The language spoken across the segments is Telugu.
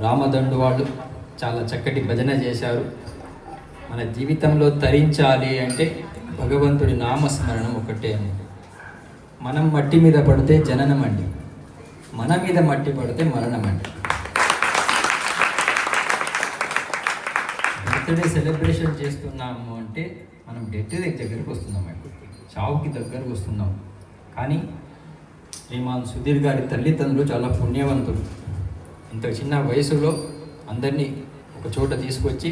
రామదండు వాళ్ళు చాలా చక్కటి భజన చేశారు. మన జీవితంలో తరించాలి అంటే భగవంతుడి నామస్మరణం ఒకటే అండి. మనం మట్టి మీద పడితే జననం అండి, మన మీద మట్టి పడితే మరణం అండి. బర్త్డే సెలబ్రేషన్ చేస్తున్నాము అంటే మనం డెత్ దగ్గరకు వస్తున్నామండి, చావుకి దగ్గరకు వస్తున్నాం. కానీ శ్రీమాన్ సుధీర్ గారి తల్లిదండ్రులు చాలా పుణ్యవంతులు. ఇంత చిన్న వయసులో అందరినీ ఒక చోట తీసుకొచ్చి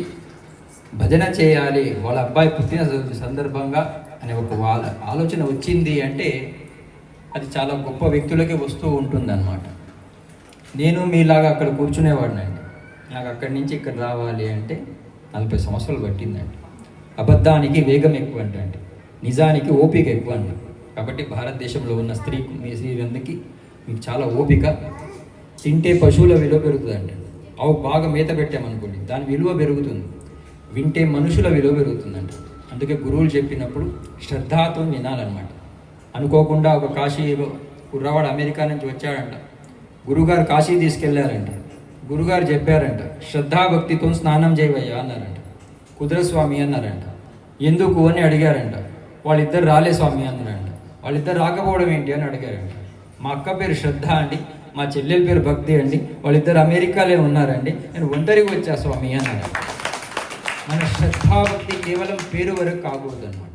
భజన చేయాలి, వాళ్ళ అబ్బాయి పుట్టిన సందర్భంగా అనే ఒక వాళ్ళ ఆలోచన వచ్చింది అంటే అది చాలా గొప్ప వ్యక్తులకే వస్తూ ఉంటుందన్నమాట. నేను మీలాగా అక్కడ కూర్చునేవాడినండి. నాకు అక్కడి నుంచి ఇక్కడ రావాలి అంటే 40 సంవత్సరాలు పట్టిందండి. అబద్ధానికి వేగం ఎక్కువ అంటే నిజానికి ఓపిక ఎక్కువ అండి. కాబట్టి భారతదేశంలో ఉన్న స్త్రీలందరికీ మీకు చాలా ఓపిక. తింటే పశువుల విలువ పెరుగుతుందండి. అవి బాగా మేత పెట్టామనుకోండి దాని విలువ పెరుగుతుంది. వింటే మనుషుల విలువ పెరుగుతుందంట. అందుకే గురువులు చెప్పినప్పుడు శ్రద్ధతో వినాలన్నమాట. అనుకోకుండా ఒక కాశీ కుర్రవాడు అమెరికా నుంచి వచ్చాడంట. గురుగారు కాశీ తీసుకెళ్లారంట. గురుగారు చెప్పారంట, శ్రద్ధాభక్తితో స్నానం చేయవయ్యా అన్నారంట. కుదరస్వామి అన్నారంట. ఎందుకు అని అడిగారంట. వాళ్ళిద్దరు రాలే స్వామి అన్నారంట. వాళ్ళిద్దరు రాకపోవడం ఏంటి అని అడిగారంట. మా అక్క పేరు శ్రద్ధ అండి, మా చెల్లెల పేరు భక్తి అండి, వాళ్ళిద్దరు అమెరికాలో ఉన్నారండి, నేను ఒంటరిగా వచ్చా స్వామి అన్నారంట. మన శ్రద్ధాభక్తి కేవలం పేరు వరకు కాకూడదు అనమాట.